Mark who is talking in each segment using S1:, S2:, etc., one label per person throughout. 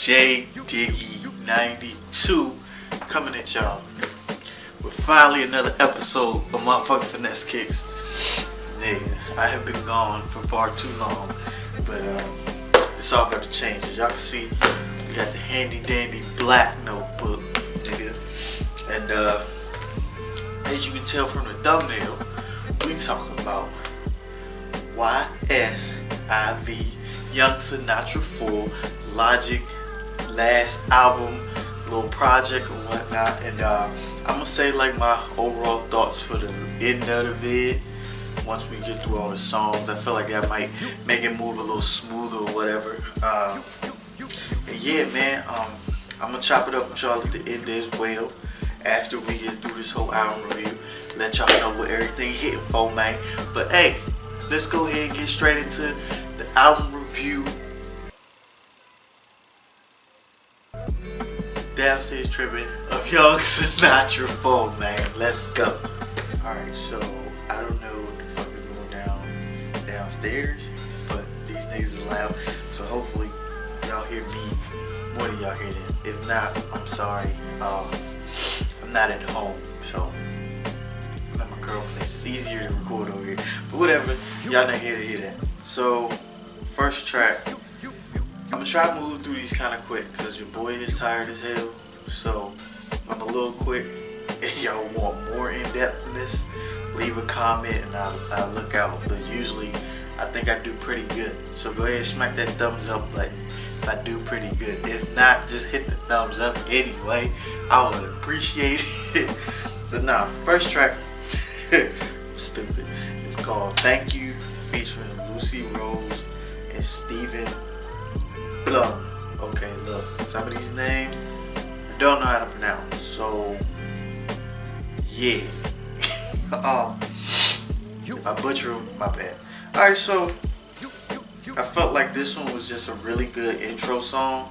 S1: J Diggy 92 coming at y'all with finally another episode of Motherfucking Finesse Kicks. Nigga, I have been gone for far too long, but it's all about to change. As y'all can see, we got the handy dandy black notebook, nigga, and as you can tell from the thumbnail, we talking about YSIV, Young Sinatra 4, Logic, last album, little project and whatnot. And I'm gonna say like my overall thoughts for the end of the vid. Once we get through all the songs, I feel like that might make it move a little smoother or whatever. And yeah, man, I'm gonna chop it up with y'all at the end as well. After we get through this whole album review, let y'all know what everything hitting for, man. But hey, let's go ahead and get straight into the album review. Downstairs tripping of Young Sinatra 4, man. Let's go. Alright, so I don't know what the fuck is going down downstairs, but these niggas is loud. So hopefully y'all hear me more than y'all hear them. If not, I'm sorry. I'm not at home, so I'm at my girl place. It's easier to record over here. But whatever, y'all not here to hear that. So first track, I'm gonna try to move through these kind of quick because your boy is tired as hell. So I'm a little quick. If y'all want more in-depthness, leave a comment and I'll look out. But usually I think I do pretty good. So go ahead and smack that thumbs up button if I do pretty good. If not, just hit the thumbs up anyway. I would appreciate it. But nah, first track, stupid. It's called Thank You, featuring Lucy Rose and Stephen Blum. Okay, look, some of these names I don't know how to pronounce, so yeah. If I butcher them, my bad. Alright, so I felt like this one was just a really good intro song.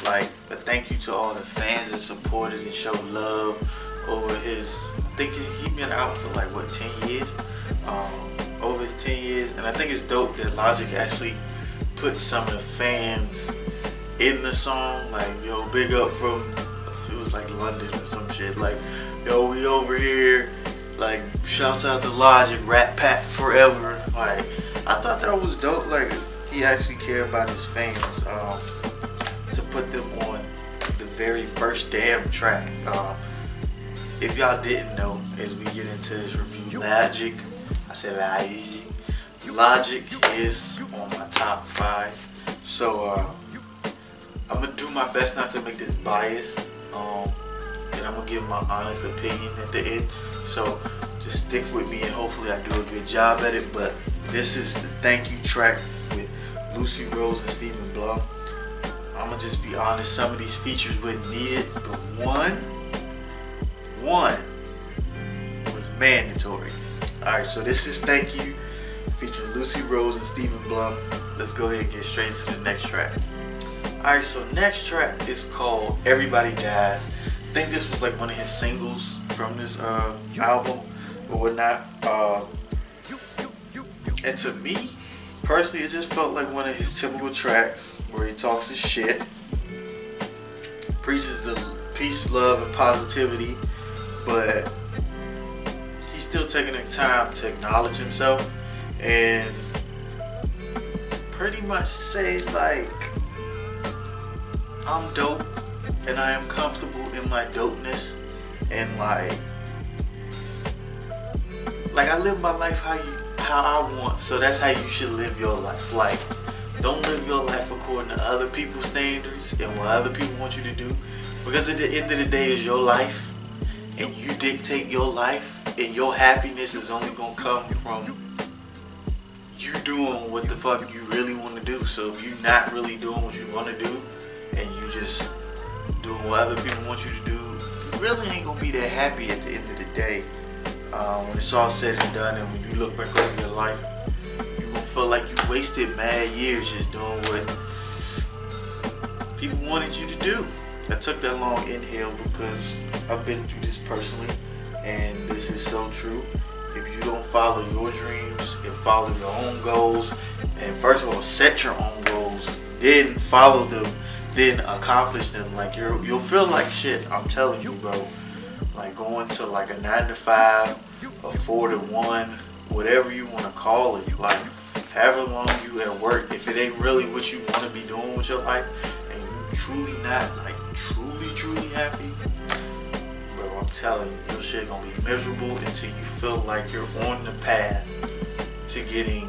S1: Like a thank you to all the fans that supported and showed love over his, I think he been out for like what, 10 years? Over his 10 years, and I think it's dope that Logic actually put some of the fans in the song. Like, yo, big up from, it was like London or some shit, like, yo, we over here, like, shouts out to Logic, Rat Pack forever. Like, I thought that was dope. Like, he actually cared about his fans, to put them on the very first damn track. If y'all didn't know, as we get into this review, Logic is on my top 5. So I'm gonna do my best not to make this biased, and I'm gonna give my honest opinion at the end. So just stick with me and hopefully I do a good job at it. But this is the thank you track with Lucy Rose and Stephen Blum. I'm gonna just be honest, some of these features wasn't needed, but one was mandatory. Alright, so this is Thank You, featuring Lucy Rose and Stephen Blum. Let's go ahead and get straight into the next track. Alright, so next track is called Everybody Dies. I think this was like one of his singles from this album or whatnot. And to me, personally, it just felt like one of his typical tracks where he talks his shit, preaches the peace, love, and positivity, but he's still taking the time to acknowledge himself and pretty much say like, I'm dope and I am comfortable in my dopeness, and like I live my life how I want, so that's how you should live your life. Like, don't live your life according to other people's standards and what other people want you to do, because at the end of the day it's your life and you dictate your life, and your happiness is only gonna come from you doing what the fuck you really want to do. So if you're not really doing what you want to do and you just doing what other people want you to do, you really ain't gonna be that happy at the end of the day. When it's all said and done, and when you look back over your life, you gonna feel like you wasted mad years just doing what people wanted you to do. I took that long inhale because I've been through this personally, and this is so true. If you don't follow your dreams and follow your own goals, and first of all set your own goals, then follow them, then accomplish them. Like you'll feel like shit. I'm telling you, bro. Like going to like a 9 to 5, a 4 to 1, whatever you want to call it. Like however long you at work, if it ain't really what you want to be doing with your life, and you truly not like truly happy, bro, I'm telling you, your shit gonna be miserable until you feel like you're on the path to getting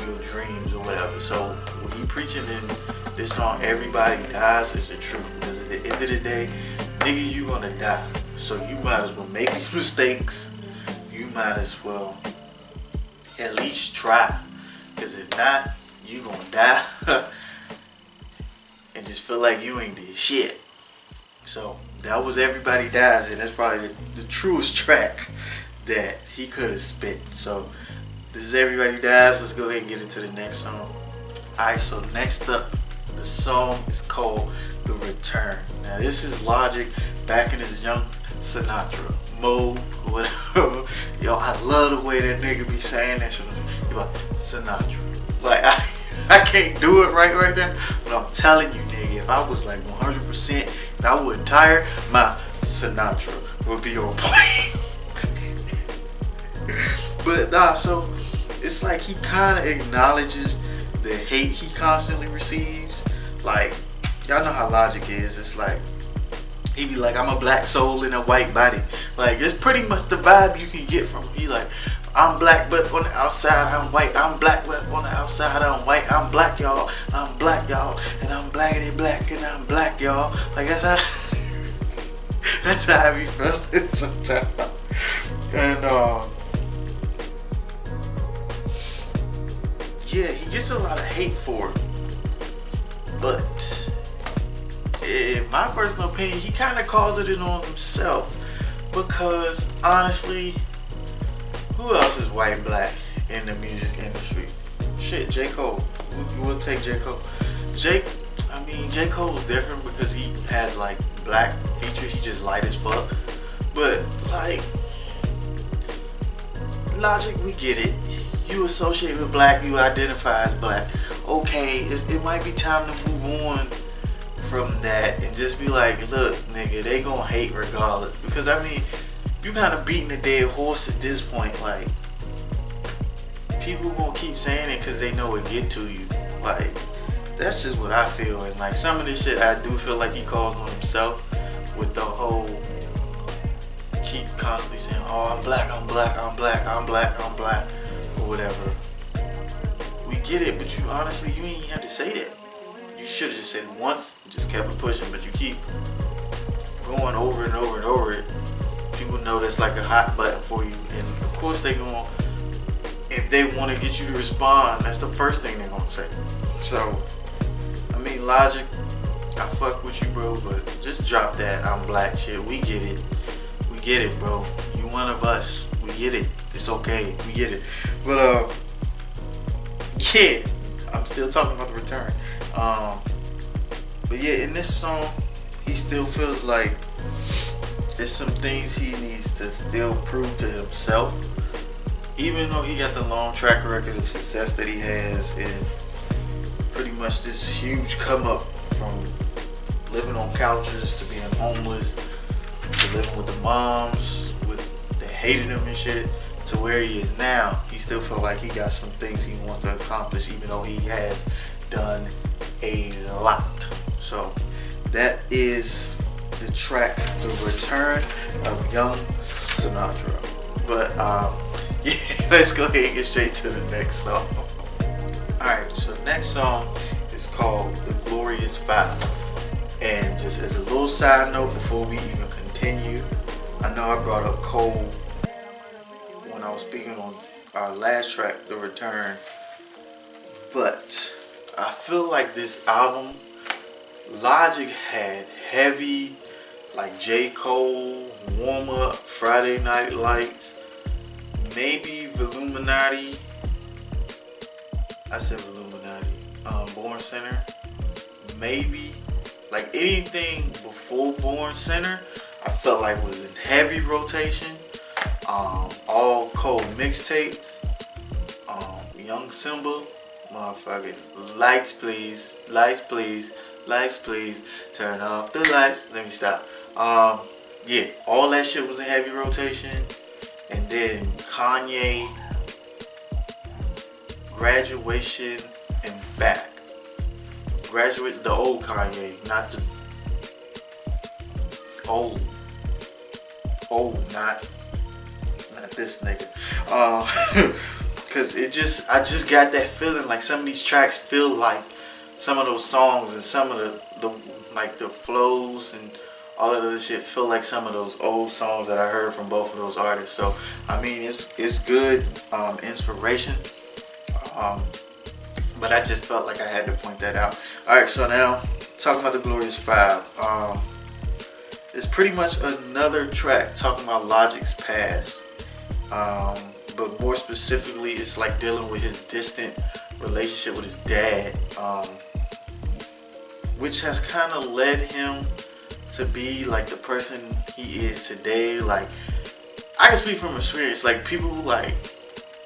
S1: your dreams or whatever. So what he preaching in this song, Everybody Dies, is the truth. Because at the end of the day, nigga, you gonna die. So you might as well make these mistakes. You might as well at least try. Because if not, you gonna die and just feel like you ain't did shit. So that was Everybody Dies, and that's probably the truest track that he could have spit. So this is Everybody Dies. Let's go ahead and get into the next song. Alright, so next up, the song is called The Return. Now this is Logic back in his young Sinatra mode, whatever. Yo, I love the way that nigga be saying that shit. He like, Sinatra. Like, I can't do it right now, but I'm telling you, nigga, if I was like 100% and I wouldn't tire, my Sinatra would be on point. But nah, so it's like he kind of acknowledges the hate he constantly receives. Like, y'all know how Logic is. It's like he be like, I'm a black soul in a white body. Like, it's pretty much the vibe you can get from him. He like, I'm black but on the outside I'm white. I'm black but on the outside I'm white. I'm black, y'all. I'm black, y'all. And I'm blackity black and I'm black, y'all. Like, that's how that's how I be feeling sometimes. And yeah, he gets a lot of hate for it. But in my personal opinion, he kind of caused it on himself. Because honestly, who else is white black in the music industry? Shit, J. Cole. We'll take J. Cole. J. Cole's different because he has like black features. He just light as fuck. But like Logic, we get it. You associate with black, you identify as black. Okay, it might be time to move on from that and just be like, look, nigga, they gonna hate regardless. Because I mean, you kind of beating a dead horse at this point. Like, people gonna keep saying it because they know it get to you. Like, that's just what I feel. And like some of this shit, I do feel like he caused on himself with the whole keep constantly saying, oh, I'm black, I'm black, I'm black, I'm black, I'm black, or whatever. We get it, but you honestly, you ain't even have to say that. You should have just said it once, just kept it pushing, but you keep going over and over and over it. People know that's like a hot button for you, and of course they gonna, if they want to get you to respond, that's the first thing they're gonna say. So, I mean, Logic, I fuck with you, bro, but just drop that I'm black shit. We get it. We get it, bro. You one of us. We get it. It's okay. We get it. But yeah, I'm still talking about The Return. But yeah, in this song, he still feels like there's some things he needs to still prove to himself. Even though he got the long track record of success that he has, and pretty much this huge come up from living on couches to being homeless to living with the moms that hated him and shit, to where he is now, he still feel like he got some things he wants to accomplish, even though he has done a lot. So that is the track The Return of Young Sinatra. But yeah, let's go ahead and get straight to the next song. Alright, so the next song is called The Glorious Five. And just as a little side note before we even continue, I know I brought up Cole when I was speaking on our last track, The Return, but I feel like this album, Logic had heavy, like J. Cole, Warm Up, Friday Night Lights, maybe Illuminati. I said Illuminati. Born Center, maybe. Like anything before Born Center, I felt like was in heavy rotation. All Cole mixtapes. Young Simba, motherfucking Lights Please, Lights Please, lights please, turn off the lights. Let me stop. Yeah, all that shit was in heavy rotation. And then Kanye, Graduation and Back. Graduate, the old Kanye, not the old, not this nigga. Cause I just got that feeling like some of these tracks feel like some of those songs, and some of the flows and all of this shit feel like some of those old songs that I heard from both of those artists. So I mean, it's good inspiration, but I just felt like I had to point that out. All right, so now talking about the Glorious Five. It's pretty much another track talking about Logic's past, but more specifically, it's like dealing with his distant relationship with his dad, which has kind of led him to be like the person he is today. Like, I can speak from experience. Like, people like,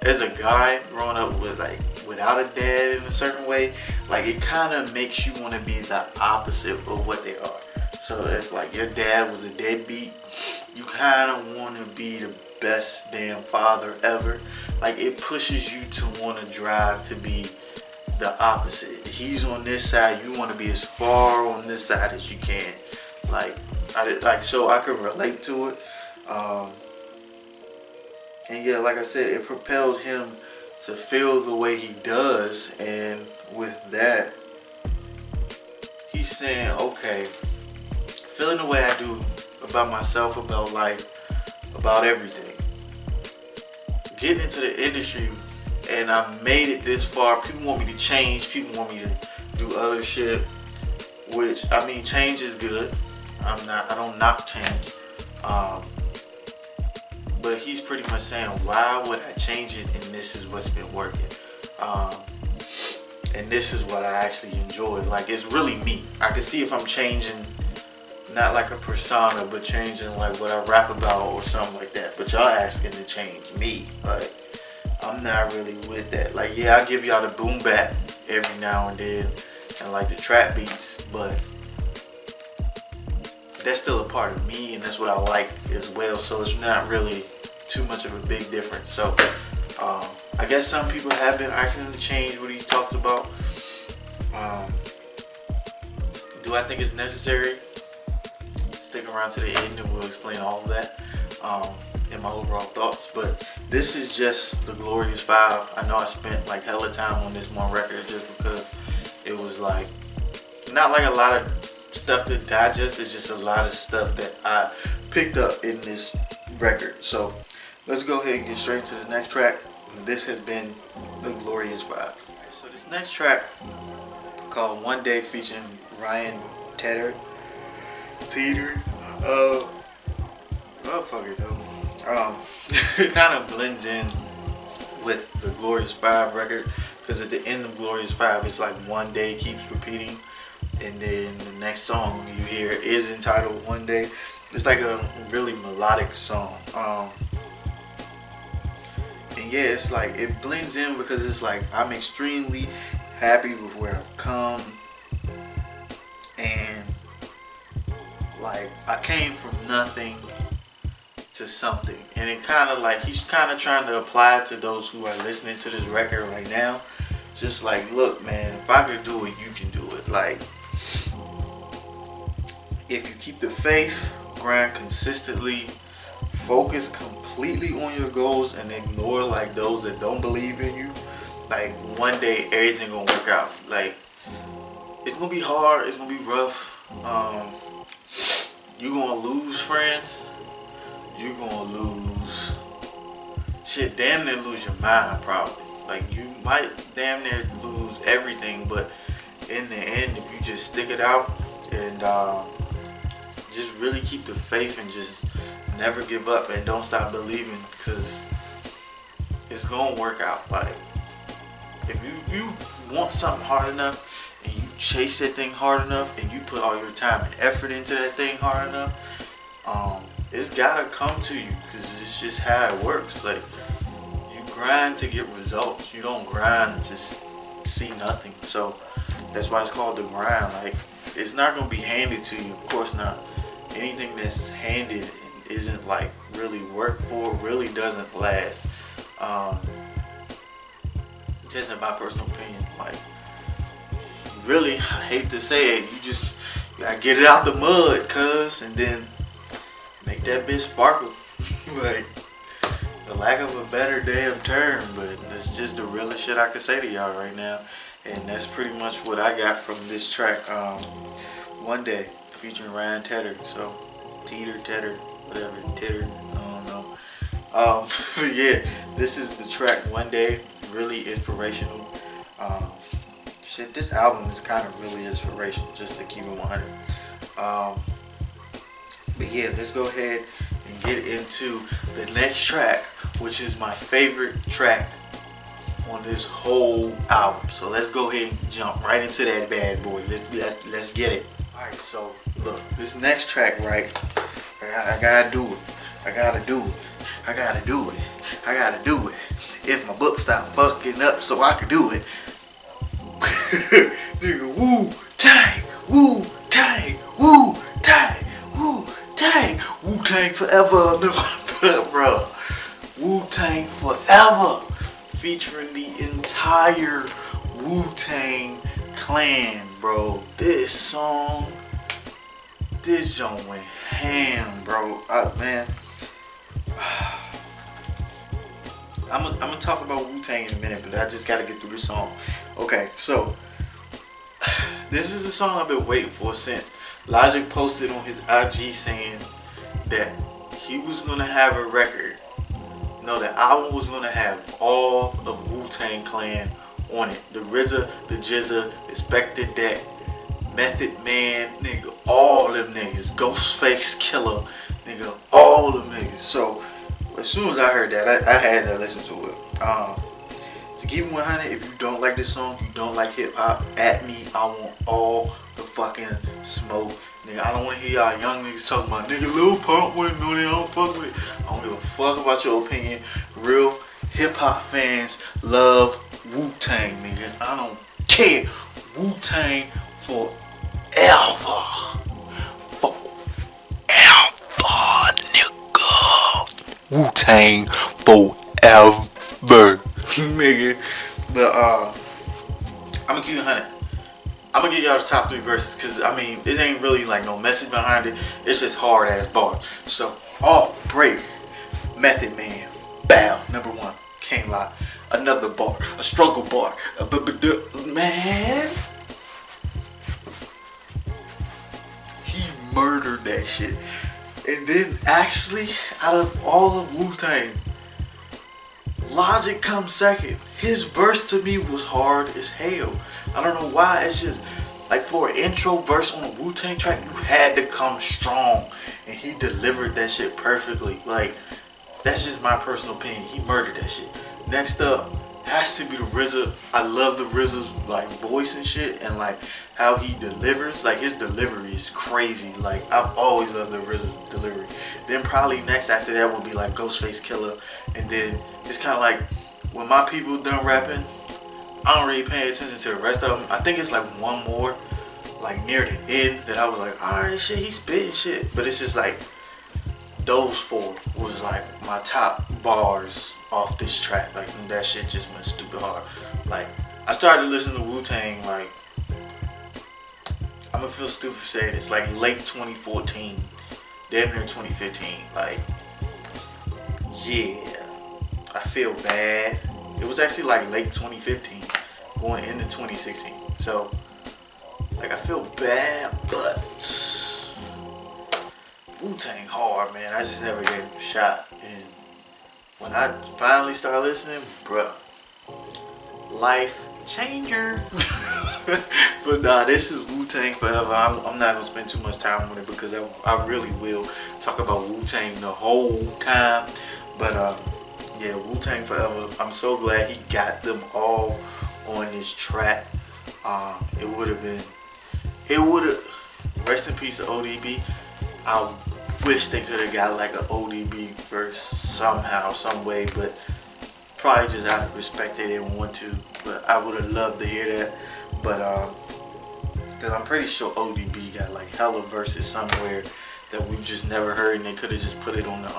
S1: as a guy growing up with like without a dad in a certain way, like it kind of makes you want to be the opposite of what they are. So if like your dad was a deadbeat, you kind of want to be the best damn father ever. Like, it pushes you to want to drive to be the opposite. He's on this side, you want to be as far on this side as you can. So I could relate to it. And yeah, like I said, it propelled him to feel the way he does. And with that, he's saying, okay, feeling the way I do about myself, about life, about everything, getting into the industry, and I made it this far. People want me to change, people want me to do other shit, which, I mean, change is good. I don't knock change. But he's pretty much saying, why would I change it, and this is what's been working, and this is what I actually enjoy. Like, it's really me. I can see if I'm changing, not like a persona, but changing like what I rap about or something like that. But y'all asking to change me. Like, I'm not really with that. Like, yeah, I give y'all the boom bap every now and then, and like the trap beats, but that's still a part of me, and that's what I like as well. So it's not really too much of a big difference. So I guess some people have been asking him to change what he talks about. Do I think it's necessary? Stick around to the end and we'll explain all of that in my overall thoughts. But this is just the Glorious Five. I know I spent like hella time on this one record just because it was like not like a lot of stuff to digest. It's just a lot of stuff that I picked up in this record. So let's go ahead and get straight to the next track. This has been the Glorious Five. So this next track, called One Day, featuring Ryan Tedder. It kind of blends in with the Glorious Five record, because at the end of Glorious Five, it's like One Day keeps repeating, and then the next song you hear is entitled One Day. It's like a really melodic song. And yeah, it's like it blends in because it's like I'm extremely happy with where I've come, and like I came from nothing to something. And it kind of like he's kind of trying to apply it to those who are listening to this record right now. Just like, look man, if I could do it, you can do it. Like, if you keep the faith, grind consistently, focus completely on your goals, and ignore like those that don't believe in you, like one day everything gonna work out. Like, it's gonna be hard, it's gonna be rough. You gonna lose friends, you gonna lose shit, damn near lose your mind probably. Like, you might damn near lose everything, but in the end, if you just stick it out and just really keep the faith and just never give up and don't stop believing, because it's gonna work out. Like, if you want something hard enough and you chase that thing hard enough and you put all your time and effort into that thing hard enough, it's gotta come to you, because it's just how it works. Like, you grind to get results, you don't grind to see nothing. So that's why it's called the grind. Like, it's not gonna be handed to you. Of course not. Anything that's handed and isn't like really worked for really doesn't last. Just in my personal opinion, like really, I hate to say it, you gotta get it out the mud, cuz, and then make that bitch sparkle. Like, for lack of a better damn term, but that's just the realest shit I could say to y'all right now. And that's pretty much what I got from this track, One Day, featuring Ryan Tedder. So, Teeter, Tedder, whatever, Titter, I don't know. But yeah, this is the track One Day, really inspirational. Shit, this album is kind of really inspirational, just to keep it 100. But yeah, let's go ahead and get into the next track, which is my favorite track on this whole album. So let's go ahead and jump right into that bad boy. Let's get it. Alright, so look, this next track, right? I gotta do it. I gotta do it. I gotta do it. I gotta do it. If my book stop fucking up so I can do it. Nigga, Wu-Tang, Wu-Tang, Wu-Tang, Wu-Tang, Wu-Tang forever, no, bro. Wu-Tang forever, featuring the entire Wu-Tang clan, bro. This song, this joint went ham, bro. Man, I'm gonna talk about Wu-Tang in a minute, but I just gotta get through this song. Okay, so this is the song I've been waiting for since Logic posted on his IG saying that he was gonna have a record. No, the album was gonna have all of Wu-Tang Clan on it. The RZA, the GZA, Expected That, Method Man, nigga, all them niggas, Ghostface Killer, nigga, all them niggas. So as soon as I heard that, I had to listen to it. To keep it 100, if you don't like this song, you don't like hip hop, at me. I want all the fucking smoke, nigga. I don't want to hear y'all young niggas talking about nigga Lil Pump with me. I don't fuck with it. I don't give a fuck about your opinion. Real hip hop fans love Wu-Tang, nigga. I don't care. Wu-Tang forever. Forever, nigga. Wu-Tang forever. Nigga. But I'm gonna keep it 100. I'm gonna give y'all the top 3 verses, cause I mean it ain't really like no message behind it. It's just hard ass bars. So off break, Method Man, bow, number 1, can't lie. Another bar, a struggle bar, man. He murdered that shit. And then actually, out of all of Wu-Tang, Logic comes second. His verse to me was hard as hell. I don't know why. It's just like for an intro verse on a Wu-Tang track, you had to come strong, and he delivered that shit perfectly. Like, that's just my personal opinion. He murdered that shit. Next up has to be the RZA. I love the RZA's like voice and shit, and like how he delivers. Like his delivery is crazy. Like I've always loved the RZA's delivery. Then probably next after that would be like Ghostface Killer, and then it's kind of like when my people done rapping, I don't really pay attention to the rest of them. I think it's like one more, like near the end, that I was like, alright, shit, he's spitting shit. But it's just like those 4 was like my top bars off this track. Like that shit just went stupid hard. Like I started listening to Wu-Tang like, I'm gonna feel stupid saying this, like late 2014, damn near 2015. Like, yeah, I feel bad. It was actually like late 2015, going into 2016. So, like I feel bad, but Wu-Tang hard, man. I just never gave him a shot. And when I finally started listening, bruh, life changer. But nah, this is Wu-Tang forever. I'm not gonna spend too much time on it because I really will talk about Wu-Tang the whole time. But yeah, Wu-Tang forever. I'm so glad he got them all on this track. It would have, rest in peace to ODB. I wish they could have got like an ODB verse somehow, some way, but probably just out of respect they didn't want to. But I would have loved to hear that. But Cause I'm pretty sure ODB got like hella verses somewhere that we've just never heard, and they could have just put it on the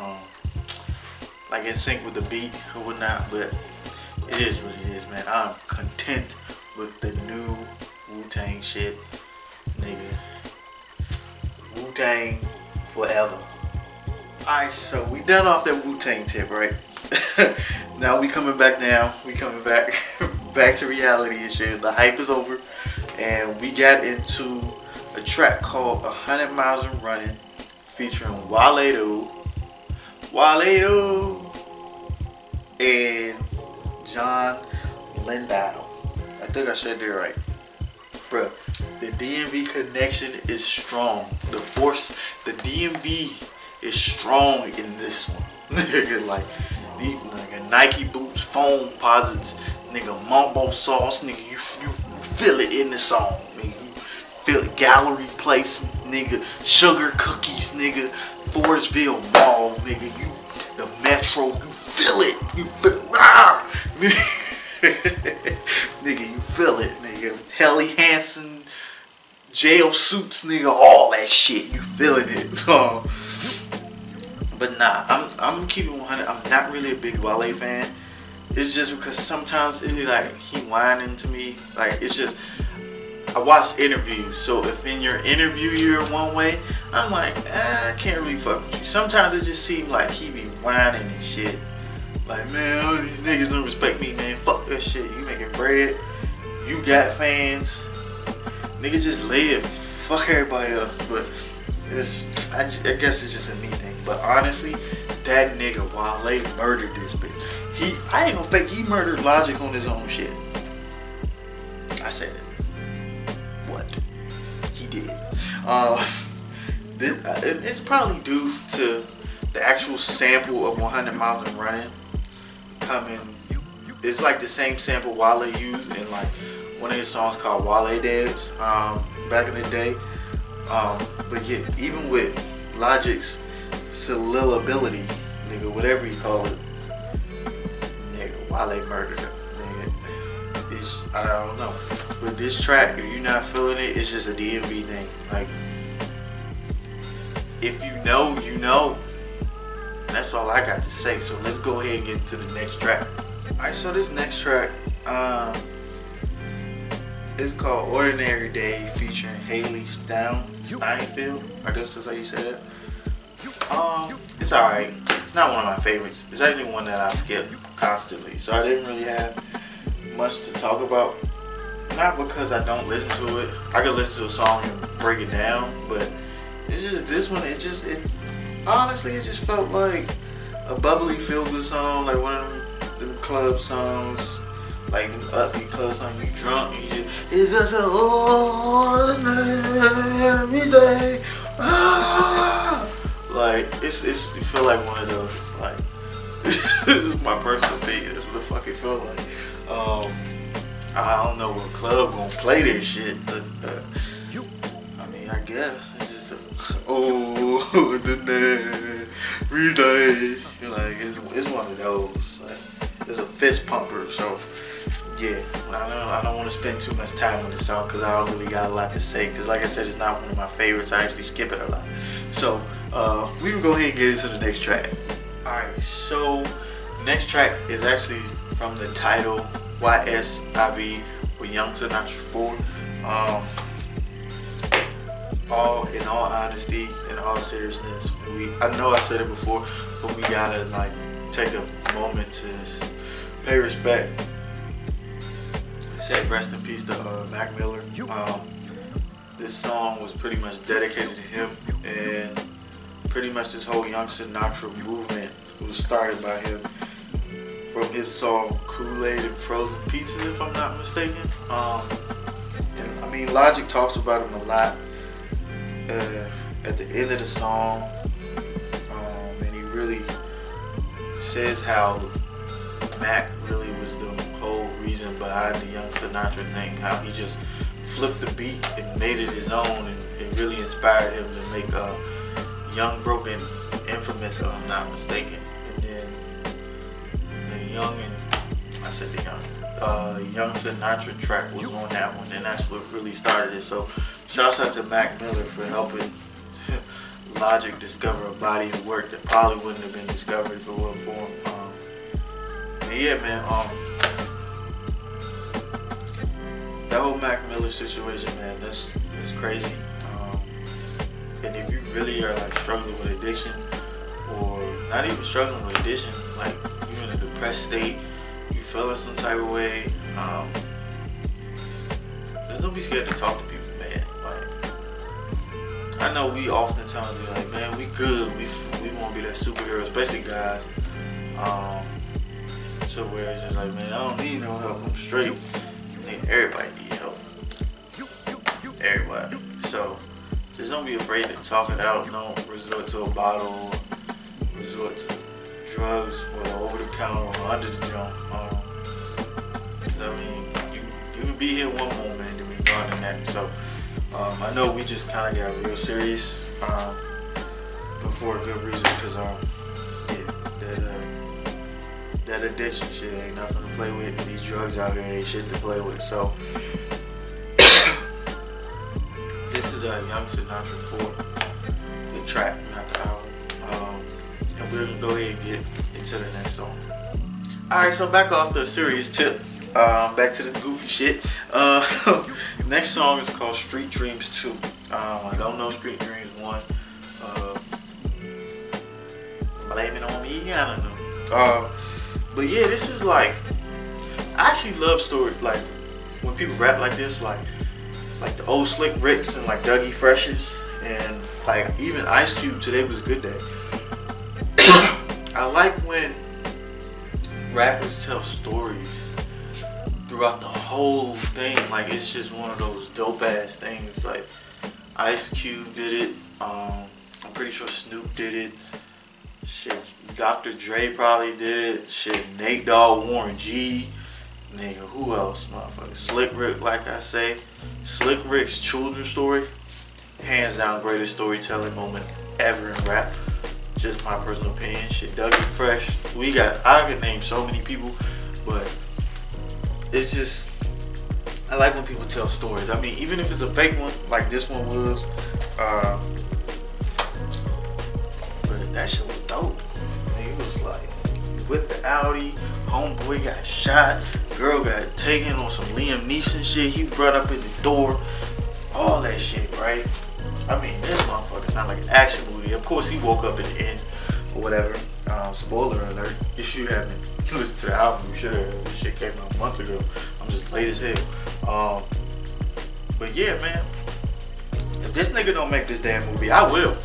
S1: like in sync with the beat or whatnot. But it is what it is, man. I'm content with the new Wu-Tang shit, nigga. Wu-Tang forever. Alright, so we done off that Wu-Tang tip, right? Now we coming back down. We coming back back to reality and shit. The hype is over, and we got into a track called 100 Miles and Running, featuring Wale and John Lindau. I think I said that right. Bruh, the DMV connection is strong. The DMV is strong in this one. Nigga, like, nigga, Nike boots, foam posits, nigga, mumbo sauce, nigga, you feel it in the song, nigga. You feel it, gallery place, nigga, sugar cookies, nigga, Forestville Mall, nigga, the Metro, you feel it, nigga, you feel it, nigga, Helly Hansen, jail suits, nigga, all that shit, you feeling it. But nah, I'm keeping 100. I'm not really a big Wale fan. It's just because sometimes it be like he whining to me. Like, it's just, I watch interviews, so if in your interview you're one way, I'm like, I can't really fuck with you. Sometimes it just seems like he be whining and shit. Like, man, all these niggas don't respect me, man. Fuck that shit. You making bread. You got fans. Nigga, just live. Fuck everybody else. But I guess it's just a me thing. But honestly, that nigga Wale murdered this bitch. I ain't gonna fake, he murdered Logic on his own shit. I said it. What? He did. It's probably due to the actual sample of 100 Miles and Running coming. It's like the same sample Wale used in like one of his songs called Wale Dance back in the day. But yeah, even with Logic's soliloquy, nigga, whatever you call it, nigga, Wale murdered him, nigga. I don't know. With this track, if you're not feeling it, it's just a DMV thing. Like, if you know, you know. That's all I got to say. So let's go ahead and get into the next track. Alright, so this next track, it's called Ordinary Day, featuring Haley Steinfeld. I guess that's how you say that. It's alright. It's not one of my favorites. It's actually one that I skip constantly. So I didn't really have much to talk about. Not because I don't listen to it. I could listen to a song and break it down, but it's just this one. Honestly, it just felt like a bubbly feel-good song, like one of them club songs, like them upbeat club songs. You drunk, and you just, it's just an ordinary day. Ah! Like, it feel like one of those, like, this is my personal opinion, that's what the fuck it felt like. I don't know what club gonna play this shit, but, I mean, I guess, it's just, every day, like, it's one of those, like, it's a fist pumper, so, yeah, I don't want to spend too much time on this song, because I don't really got a lot to say, because like I said, it's not one of my favorites. I actually skip it a lot. So, we can go ahead and get into the next track. Alright, so, the next track is actually from the title YSIV, with Young Sinatra 4. In all honesty, in all seriousness, I know I said it before, but we gotta, like, take a moment to pay respect. It said rest in peace to Mac Miller. This song was pretty much dedicated to him, and pretty much this whole Young Sinatra movement was started by him from his song Kool-Aid and Frozen Pizza, if I'm not mistaken. And, I mean, Logic talks about him a lot at the end of the song, and he really says how Mac really was the whole reason behind the Young Sinatra thing, how he just flipped the beat and made it his own, and it really inspired him to make Young Broken infamous, if I'm not mistaken. And then the Young and, I said the Young, Young Sinatra track was on that one, and that's what really started it. So shouts out to Mac Miller for helping Logic discover a body of work that probably wouldn't have been discovered if it wasn't for him. And yeah, man, that whole Mac Miller situation, man, that's crazy. And if you really are like struggling with addiction, or not even struggling with addiction, like you're in a depressed state, you feeling some type of way, just don't be scared to talk to people, man. Like, I know we oftentimes be like, man, we good, we want to be that superhero, especially guys. So where it's just like, man, I don't need no help, I'm straight. Everybody need help. Everybody. So just don't be afraid to talk it out. Don't resort to a bottle, resort to drugs, whether over the counter or under the jump. I mean, you can be here one moment and then be gone the next. So I know we just kind of got real serious, but for a good reason, because that addiction shit ain't nothing to play with, and these drugs out here ain't shit to play with. So this is a Young Sinatra 4, the track, not the album. And we're gonna go ahead and get into the next song. Alright, so back off the serious tip, back to this goofy shit. Next song is called Street Dreams 2. I don't know Street Dreams 1. Blame it on me, I don't know. But yeah, this is like, I actually love stories, like when people rap like this, like the old Slick Ricks and like Dougie Freshes, and like even Ice Cube, Today Was a Good Day. I like when rappers tell stories throughout the whole thing. Like it's just one of those dope ass things. Like Ice Cube did it. I'm pretty sure Snoop did it. Shit, Dr. Dre probably did it. Shit, Nate Dogg, Warren G. Nigga, who else? Motherfucker. Slick Rick, like I say. Slick Rick's children's story, hands down greatest storytelling moment ever in rap. Just my personal opinion. Shit, Dougie Fresh. I could name so many people, but it's just, I like when people tell stories. I mean, even if it's a fake one, like this one was, but that shit was dope. It was like, whipped the Audi, homeboy got shot, girl got taken on some Liam Neeson shit, he brought up in the door, all that shit, right? I mean, this motherfucker sound like an action movie. Of course, he woke up at the end, or whatever. Spoiler alert, if you haven't listened to the album, you should have. This shit came out a month ago. I'm just late as hell. But yeah, man, if this nigga don't make this damn movie, I will.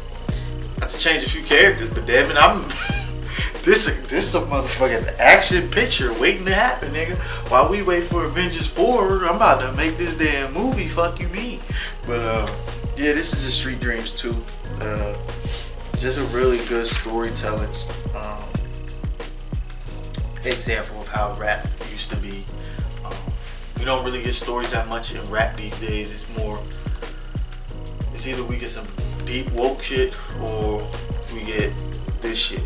S1: I have to change a few characters, but damn it, I'm this a motherfucking action picture waiting to happen, nigga. While we wait for Avengers 4, I'm about to make this damn movie. Fuck you mean? But yeah, this is just Street Dreams 2. Just a really good storytelling example of how rap used to be. We don't really get stories that much in rap these days. It's either we get some deep woke shit or we get this shit,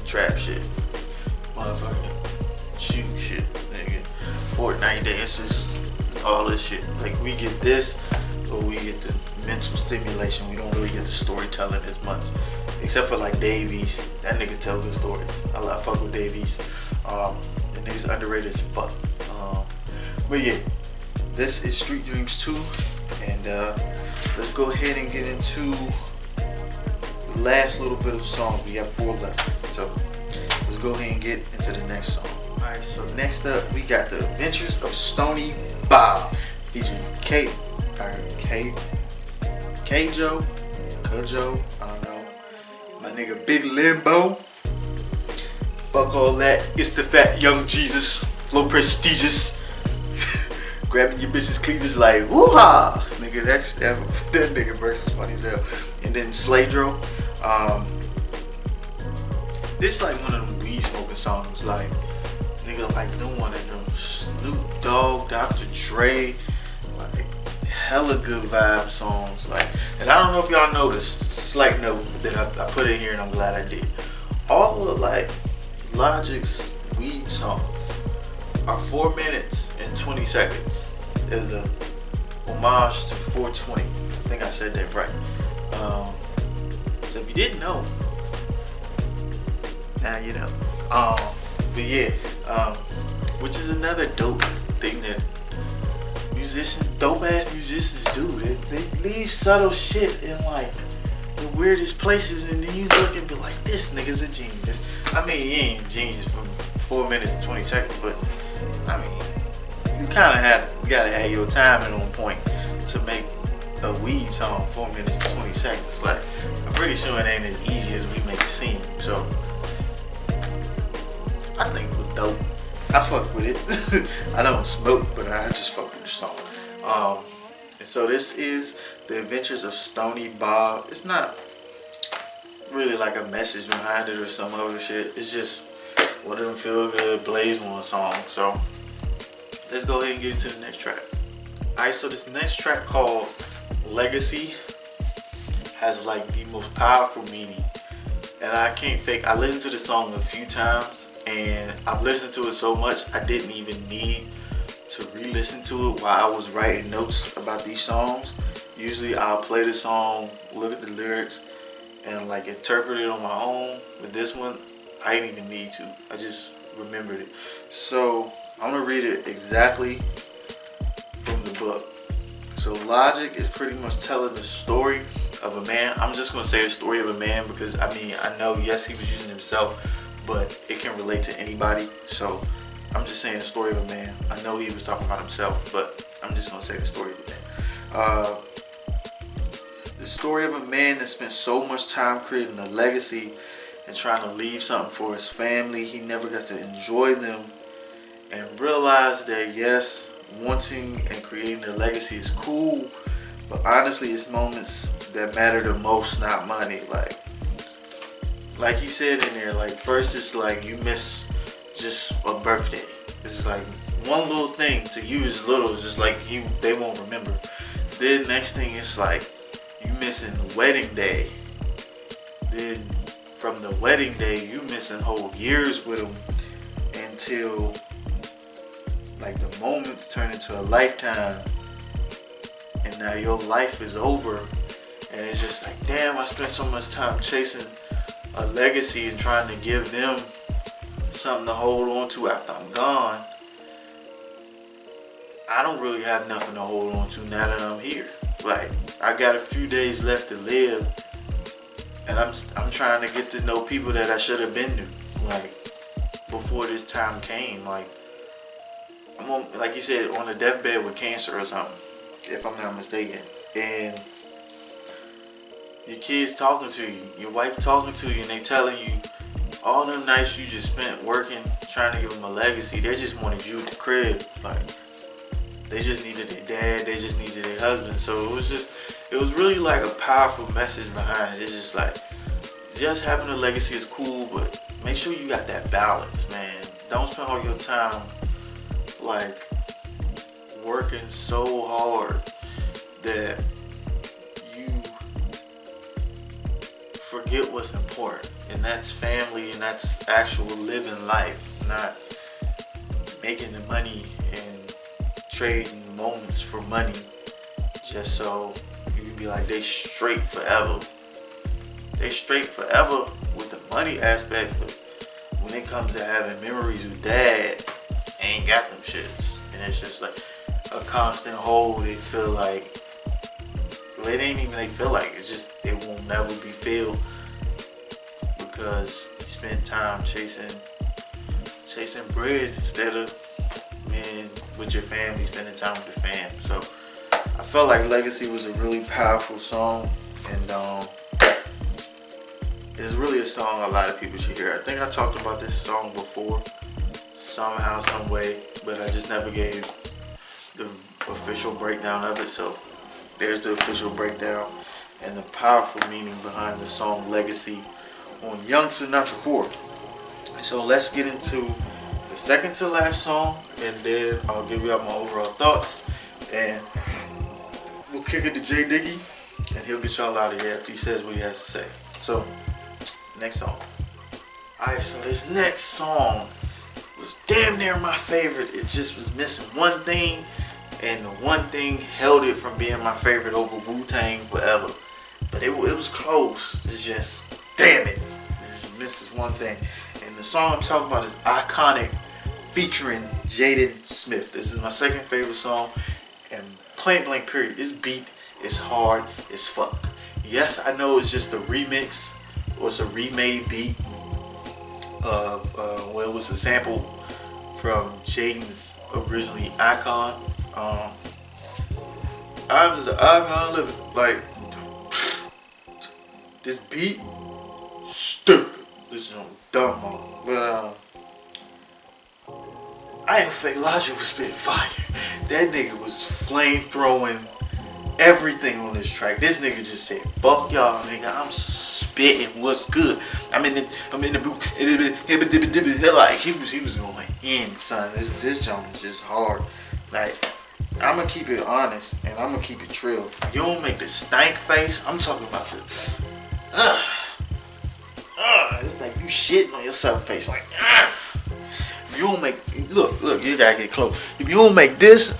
S1: trap shit, motherfucking shoot shit, nigga, Fortnite dances, all this shit. Like we get this, or we get the mental stimulation. We don't really get the storytelling as much, except for like Davies. That nigga tell good stories. I fuck with Davies. The nigga's underrated as fuck. But yeah, this is Street Dreams 2, and let's go ahead and get into the last little bit of songs. We got 4 left, so let's go ahead and get into the next song. Alright, so next up we got The Adventures of Stony Bob featuring Kjo, I don't know, my nigga Big Limbo. Fuck all that, it's the fat young Jesus, flow prestigious. Grabbing your bitch's cleavage like woo-ha! Nigga, that nigga verse is funny as hell. And then Slaydro. This is like one of them weed smoking songs, like nigga, like doing one of them Snoop Dogg, Dr. Dre, like hella good vibe songs. Like, and I don't know if y'all noticed, slight note that I put in here and I'm glad I did. All of like Logic's weed songs are 4 minutes and 20 seconds. Is a homage to 420. I think I said that right. So if you didn't know, now you know. But yeah, which is another dope thing that musicians, dope ass musicians do. They leave subtle shit in like the weirdest places, and then you look and be like, this nigga's a genius. I mean, he ain't a genius from 4 minutes and 20 seconds, but I mean, you gotta have your timing on point to make a weed song 4 minutes and 20 seconds. Like, I'm pretty sure it ain't as easy as we make it seem. So I think it was dope. I fuck with it. I don't smoke, but I just fuck with the song. And so this is The Adventures of Stony Bob. It's not really like a message behind it or some other shit. It's just one of them feel good Blaze One song. So let's go ahead and get into the next track. Alright, so this next track called Legacy has like the most powerful meaning. And I can't fake, I listened to the song a few times, and I've listened to it so much I didn't even need to re-listen to it while I was writing notes about these songs. Usually I'll play the song, look at the lyrics, and like interpret it on my own. With this one, I didn't even need to. I just remembered it. So I'm gonna read it exactly from the book. So Logic is pretty much telling the story of a man. I'm just gonna say the story of a man because I mean, I know, yes, he was using himself, but it can relate to anybody. So I'm just saying the story of a man. I know he was talking about himself, but I'm just gonna say the story of a man. The story of a man that spent so much time creating a legacy and trying to leave something for his family. He never got to enjoy them, and realized that yes, wanting and creating a legacy is cool, but honestly it's moments that matter the most, not money. Like he said in there, like first it's like you miss just a birthday. It's like one little thing to you is little, it's just like they won't remember. Then next thing it's like you missing the wedding day. Then from the wedding day you missing whole years with them until like the moments turn into a lifetime, and now your life is over, and it's just like, damn, I spent so much time chasing a legacy and trying to give them something to hold on to after I'm gone. I don't really have nothing to hold on to now that I'm here. Like, I got a few days left to live, and I'm trying to get to know people that I should have been to, like, before this time came. Like, I'm on, like you said, on a deathbed with cancer or something, if I'm not mistaken, and your kids talking to you, your wife talking to you, and they telling you all them nights you just spent working, trying to give them a legacy. They just wanted you at the crib. Like, they just needed their dad, they just needed their husband. So it was really like a powerful message behind it. It's just like, just having a legacy is cool, but make sure you got that balance, man. Don't spend all your time like working so hard that you forget what's important, and that's family, and that's actual living life, not making the money and trading moments for money just so you can be like, they straight forever. They straight forever with the money aspect, but when it comes to having memories with dad, ain't got them shits. And it's just like a constant hole. They feel like, well, it ain't even they feel like, it's just it won't never be filled because you spend time chasing bread instead of being with your family, spending time with your fam. So I felt like Legacy was a really powerful song, and it's really a song a lot of people should hear. I think I talked about this song before somehow, some way, but I just never gave the official breakdown of it. So there's the official breakdown and the powerful meaning behind the song Legacy on Young Sinatra 4. So let's get into the second to last song, and then I'll give you out my overall thoughts, and we'll kick it to Jay Diggy, and he'll get y'all out of here after he says what he has to say. So next song. Alright, so this next song was damn near my favorite. It just was missing one thing, and the one thing held it from being my favorite over Wu-Tang forever. But it was close. It's just, damn it. I just missed this one thing. And the song I'm talking about is Iconic, featuring Jaden Smith. This is my second favorite song. And point blank period. This beat is hard as fuck. Yes, I know it's just a remix, or it's a remade beat of, well, it was a sample from Jaden's originally Icon. I'm just an icon living. Like, this beat, stupid. This is dumb, but I ain't fake. Logic was spitting fire. That nigga was flame throwing everything on this track. This nigga just said, "Fuck y'all, nigga. I'm spitting what's good. I'm in the booth." Like he was going in, son. This joint is just hard. Like, I'm gonna keep it honest and I'm gonna keep it real. You don't make the stank face. I'm talking about the it's like you shitting on yourself face. Like, if you don't make, look, you gotta get close. If you don't make this,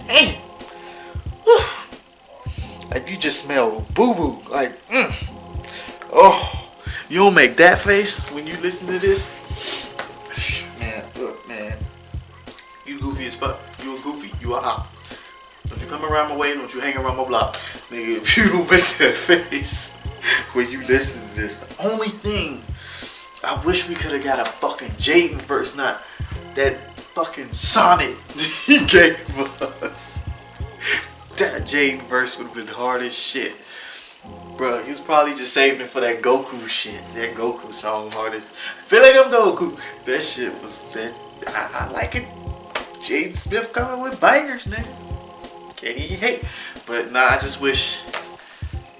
S1: hey, like you just smell boo boo. Like, oh, you don't make that face when you listen to this. Man, look, man, you goofy as fuck. You a goofy. You a op. Don't you come around my way. Don't you hang around my block, nigga. If you don't make that face when you listen to this, the only thing I wish we could have got a fucking Jaden verse, not that fucking sonnet he gave us. That Jaden verse would have been hard as shit. Bruh, he was probably just saving it for that Goku shit. That Goku song, hardest. I feel like I'm Goku. That shit was that. I like it. Jaden Smith coming with bangers, nigga. Can't even hate. But nah, I just wish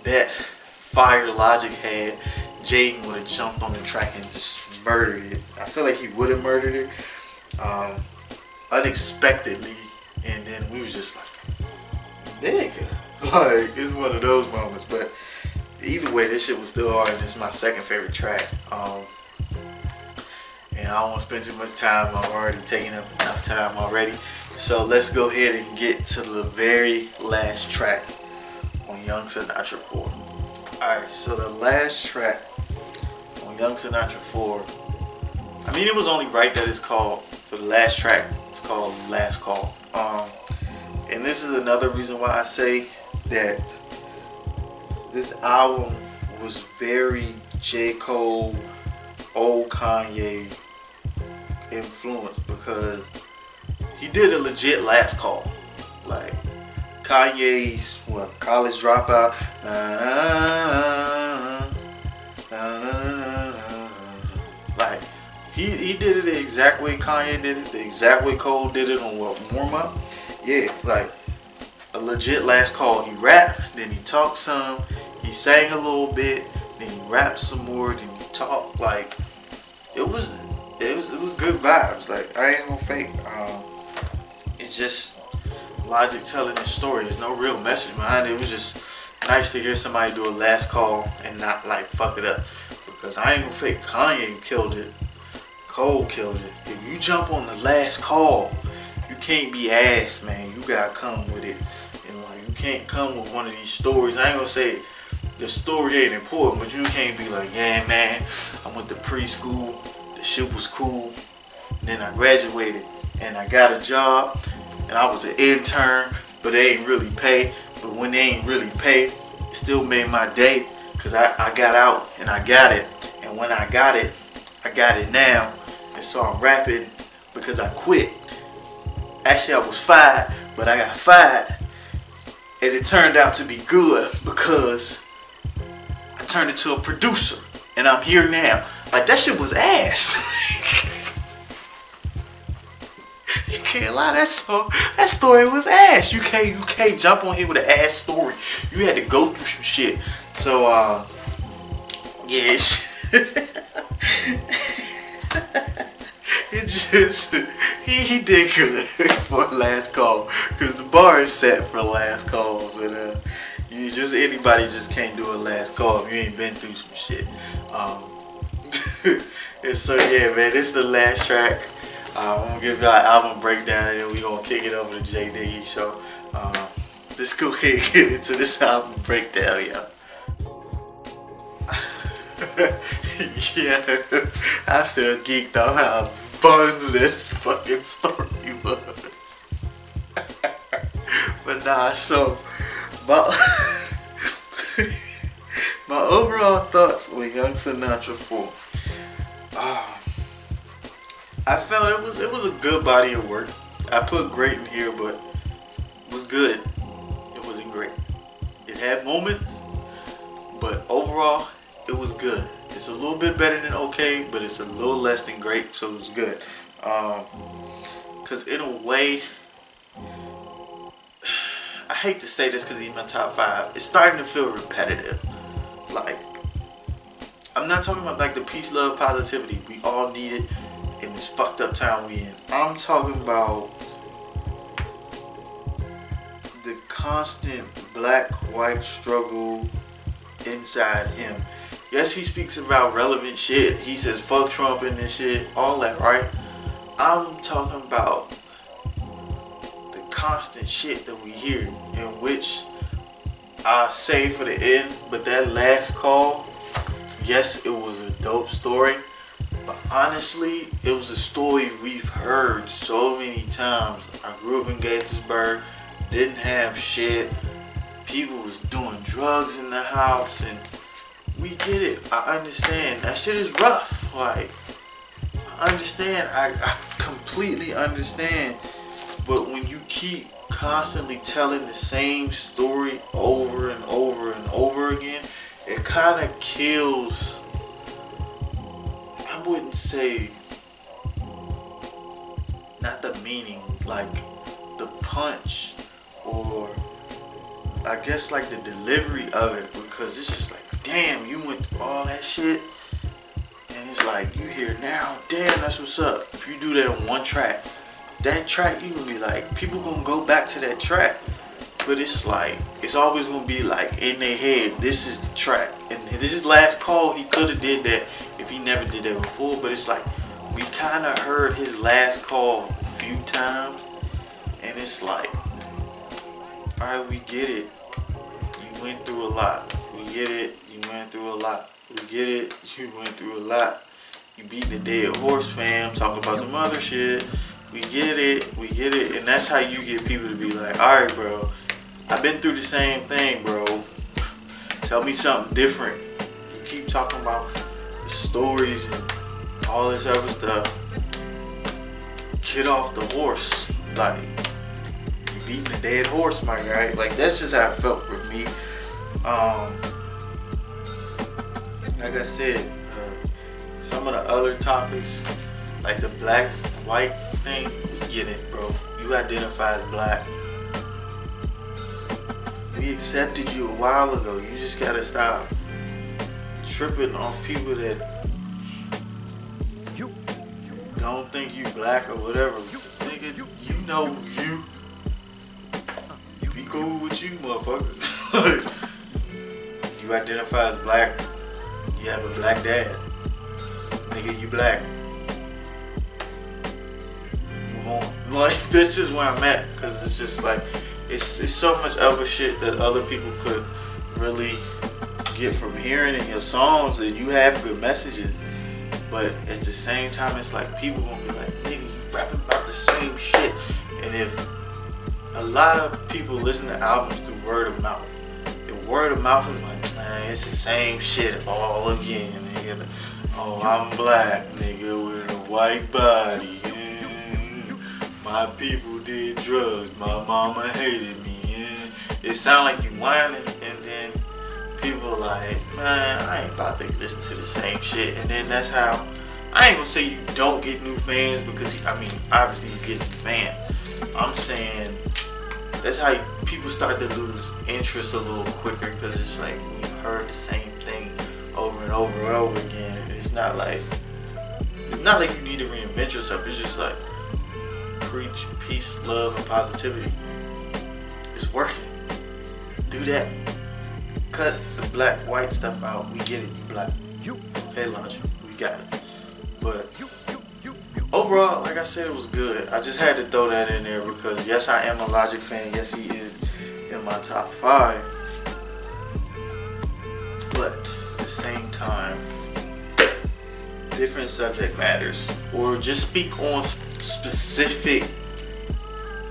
S1: that fire Logic had, Jaden would have jumped on the track and just murdered it. I feel like he would have murdered it unexpectedly, and then we was just like, nigga. Like, it's one of those moments. But either way, this shit was still hard. This is my second favorite track. And I don't want to spend too much time. I've already taken up enough time already. So let's go ahead and get to the very last track on Young Sinatra 4. Alright, so the last track on Young Sinatra 4, I mean, it was only right that it's called, for the last track, it's called Last Call. And this is another reason why I say that this album was very J. Cole, old Kanye influenced, because he did a legit last call. Like, Kanye's college dropout. Like, he did it the exact way Kanye did it, the exact way Cole did it on warm up. Yeah, like a legit last call. He rapped, then he talked some, he sang a little bit, then he rapped some more, then he talked. Like, it was good vibes. Like, I ain't gonna fake. It's just Logic telling his story. There's no real message behind it. It was just nice to hear somebody do a last call and not like fuck it up. Because I ain't gonna fake, Kanye killed it. Cole killed it. If you jump on the last call, you can't be ass, man. You gotta come with it. And like, you can't come with one of these stories. I ain't gonna say the story ain't important, but you can't be like, yeah, man, I went to preschool, the shit was cool, then I graduated and I got a job and I was an intern, but they ain't really pay. But when they ain't really pay, it still made my day, because I got out and I got it. And when I got it now. And so I'm rapping because I quit. Actually, I was fired, but I got fired. And it turned out to be good because I turned into a producer. And I'm here now. Like, that shit was ass. You can't lie, that story was ass. You can't jump on here with an ass story. You had to go through some shit. So yeah, it just he did good for last call, because the bar is set for last calls, and anybody just can't do a last call if you ain't been through some shit. And so yeah, man, this is the last track. I'm gonna give y'all an album breakdown, and then we gonna kick it over to JD. So let's go ahead and get into this album breakdown, y'all. Yeah, I still geeked on how buns this fucking story was. But nah, so my my overall thoughts with Young Sinatra 4. I felt it was a good body of work. I put great in here, but it was good. It wasn't great. It had moments, but overall, it was good. It's a little bit better than okay, but it's a little less than great, so it was good. Cause in a way, I hate to say this because he's my top 5. It's starting to feel repetitive. Like, I'm not talking about like the peace, love, positivity. We all need it in this fucked up time we in. I'm talking about the constant black-white struggle inside him. Yes, he speaks about relevant shit. He says fuck Trump and this shit, all that, right? I'm talking about the constant shit that we hear, in which I say for the end, but that last call, yes, it was a dope story, but honestly, it was a story we've heard so many times. I grew up in Gaithersburg, didn't have shit. People was doing drugs in the house, and we get it. I understand. That shit is rough. Like, I understand. I completely understand. But when you keep constantly telling the same story over and over and over again, it kind of kills, I wouldn't say, not the meaning, like the punch, or I guess like the delivery of it, because it's just like, damn, you went through all that shit, and it's like, you hear now, damn, that's what's up. If you do that on one track, that track, you gonna be like, people gonna go back to that track, but it's like, it's always gonna be like in their head, this is the track. And this last call, he could have did that if he never did that before, but it's like, we kind of heard his last call a few times, and it's like, alright, we get it. You went through a lot. We get it. You went through a lot. We get it. You went through a lot. You beat the dead horse, fam. Talk about some other shit. We get it. We get it. And that's how you get people to be like, alright, bro. I've been through the same thing, bro. Tell me something different. You keep talking about the stories and all this other stuff. Get off the horse. Like, you beating a dead horse, my guy. Like, that's just how it felt for me. Like I said, some of the other topics, like the black, white thing, we get it, bro. You identify as black. We accepted you a while ago. You just gotta stop tripping on people that don't think you black or whatever. Nigga, you know you. Be cool with you, motherfucker. You identify as black. You have a black dad. Nigga, you black. Move on. Like, that's just where I'm at. Because it's just like, it's so much other shit that other people could really get from hearing in your songs, and you have good messages. But at the same time, it's like people gonna be like, nigga, you rapping about the same shit. And if a lot of people listen to albums through word of mouth, if word of mouth is like, man, it's the same shit all again, nigga. Oh, I'm black, nigga, with a white body. My people did drugs. My mama hated me. It sound like you whining, and then people like, man, I ain't about to listen to the same shit. And then that's how, I ain't gonna say you don't get new fans, because I mean, obviously you get new fans. I'm saying that's how people start to lose interest a little quicker, because it's like we've heard the same thing over and over and over again. And it's not like you need to reinvent yourself. It's just like, preach peace, love, and positivity. It's working. Do that. Cut the black, white stuff out. We get it. You black. Okay, Logic. We got it. But overall, like I said, it was good. I just had to throw that in there because yes, I am a Logic fan. Yes, he is in my top 5. But at the same time, different subject matters, or just speak on specific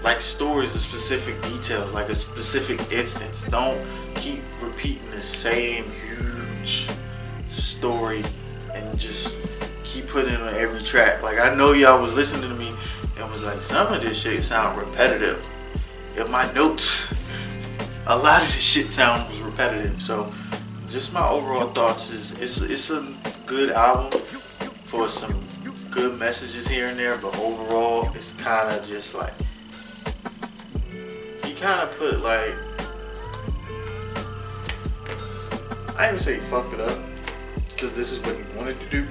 S1: like stories, of specific details, like a specific instance. Don't keep repeating the same huge story and just keep putting it on every track. Like, I know y'all was listening to me and was like, some of this shit sound repetitive. In my notes, a lot of this shit sounds repetitive. So just my overall thoughts is it's a good album for some good messages here and there, but overall it's kind of just like, he kind of put like, I ain't gonna say he fucked it up, because this is what he wanted to do.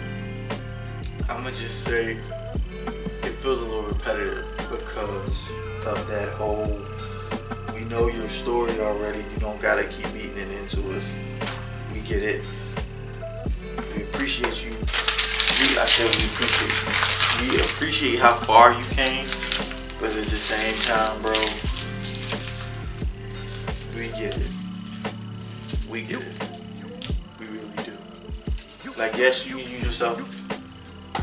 S1: I'm gonna just say it feels a little repetitive because of that whole, we know your story already, you don't gotta keep beating it into us. We get it. We appreciate you. I said we appreciate how far you came, but at the same time, bro, we get it. We get it. We really do. Like, yes, you can use yourself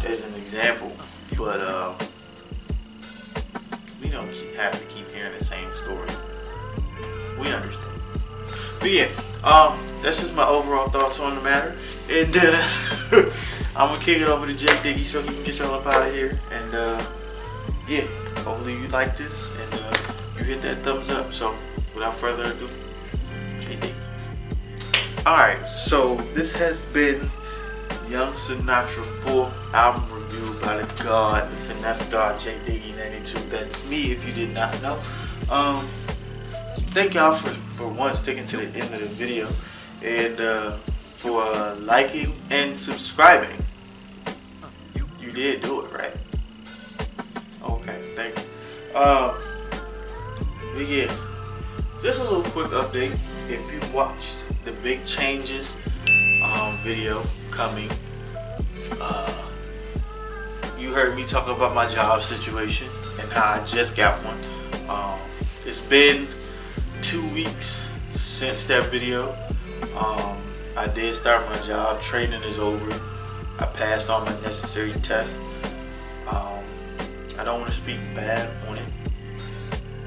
S1: as an example, but we don't have to keep hearing the same story. We understand. But yeah, that's just my overall thoughts on the matter. And I'm gonna kick it over to Jay Diggy so he can get y'all up out of here. And yeah, hopefully you like this and you hit that thumbs up. So without further ado, Jay Diggy. Alright, so this has been Young Sinatra 4 album review by the God, the finesse God, Jay Diggy 92. That's me, if you did not know. Thank y'all for one, sticking to the end of the video, and for liking and subscribing. You did do it, right? Okay, thank you. But yeah, just a little quick update. If you watched the Big Changes video coming, you heard me talk about my job situation and how I just got one. It's been 2 weeks since that video. I did start my job. Training is over. I passed all my necessary tests. I don't want to speak bad on it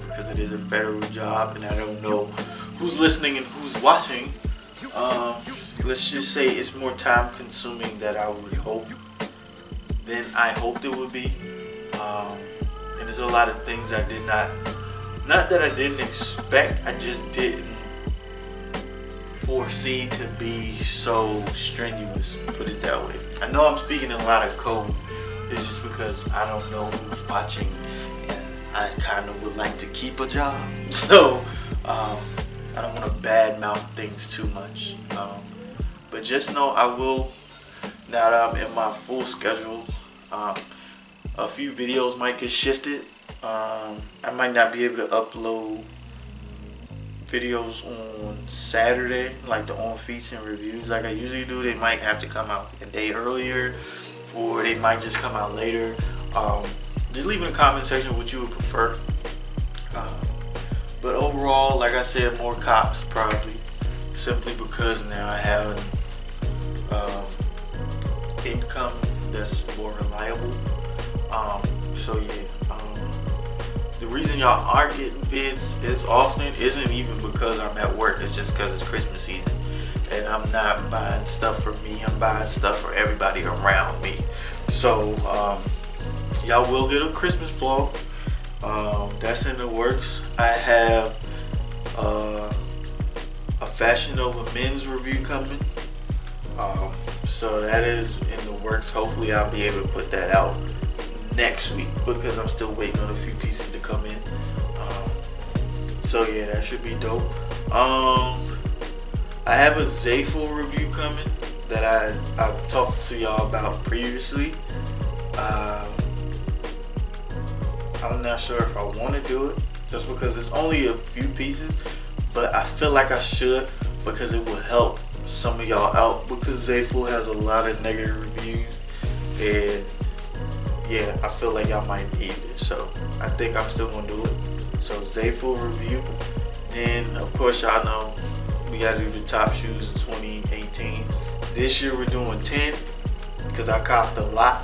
S1: because it is a federal job and I don't know who's listening and who's watching. Let's just say it's more time consuming than I would hope, than I hoped it would be. And there's a lot of things I did not that I didn't expect, I just didn't foresee to be so strenuous, put it that way. I know I'm speaking a lot of code. It's just because I don't know who's watching and I kind of would like to keep a job. So I don't want to badmouth things too much. But just know I will, now that I'm in my full schedule, a few videos might get shifted. I might not be able to upload videos on Saturday, like the on feats and reviews like I usually do. They might have to come out a day earlier, or they might just come out later. Just leave in the comment section what you would prefer. But overall, like I said, more cops probably, simply because now I have income that's more reliable. So yeah, the reason y'all aren't getting vids as often isn't even because I'm at work. It's just because it's Christmas season and I'm not buying stuff for me. I'm buying stuff for everybody around me. So y'all will get a Christmas vlog. That's in the works. I have a Fashion Nova men's review coming. So that is in the works. Hopefully I'll be able to put that out next week because I'm still waiting on a few pieces to come in. So yeah, that should be dope. I have a Zayful review coming that I've talked to y'all about previously. I'm not sure if I want to do it just because it's only a few pieces, but I feel like I should because it will help some of y'all out, because Zayful has a lot of negative reviews and yeah, I feel like y'all might need it, so I think I'm still gonna do it. So Zayful review. Then of course y'all know we gotta do the top shoes in 2018. This year we're doing 10 because I copped a lot.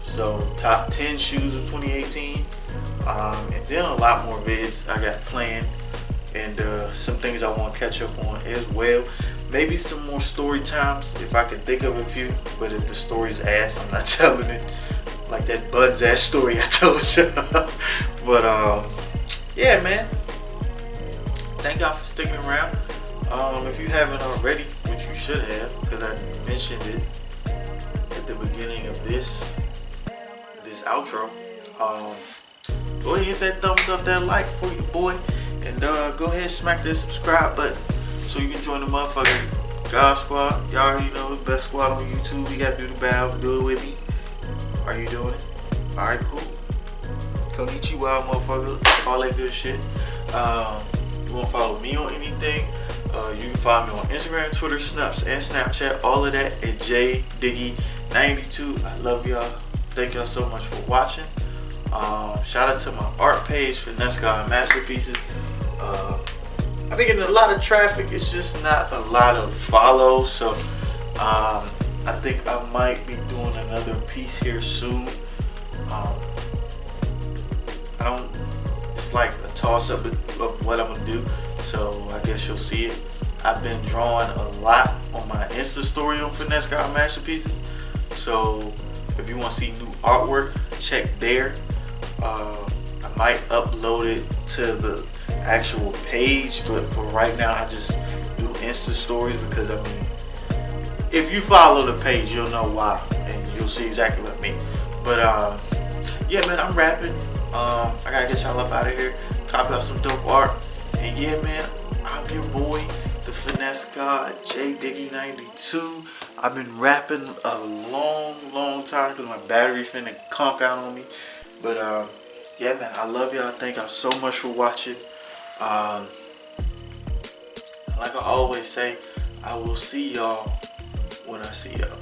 S1: So top 10 shoes of 2018, and then a lot more vids I got planned, and some things I want to catch up on as well. Maybe some more story times if I can think of a few, but if the story's ass, I'm not telling it. Like that Buns ass story I told you. But yeah, man. Thank y'all for sticking around. If you haven't already, which you should have, because I mentioned it at the beginning of this outro, go ahead and hit that thumbs up, that like for your boy, and go ahead and smack that subscribe button so you can join the motherfucking God Squad. Y'all already know the best squad on YouTube. You gotta do the bow, do it with me. Are you doing it? Alright, cool. Konnichiwa, motherfucker. All that good shit. You wanna follow me on anything? You can follow me on Instagram, Twitter, Snaps, and Snapchat. All of that at JDiggy92. I love y'all. Thank y'all so much for watching. Shout out to my art page for Nesca Masterpieces. I've been getting a lot of traffic. It's just not a lot of follows. So I think I might be doing another piece here soon. It's like a toss up of what I'm gonna do. So I guess you'll see it. I've been drawing a lot on my Insta story on Finesse God Masterpieces. So if you want to see new artwork, check there. I might upload it to the actual page, but for right now I just do Insta stories because I mean, if you follow the page, you'll know why, and you'll see exactly what I mean. But yeah, man, I'm rapping. I gotta get y'all up out of here. Copy out some dope art, and yeah, man, I'm your boy, the Finesse God, JDiggy92. I've been rapping a long time because my battery finna conk out on me. But yeah, man, I love y'all. Thank y'all so much for watching. Like I always say, I will see y'all when I see y'all.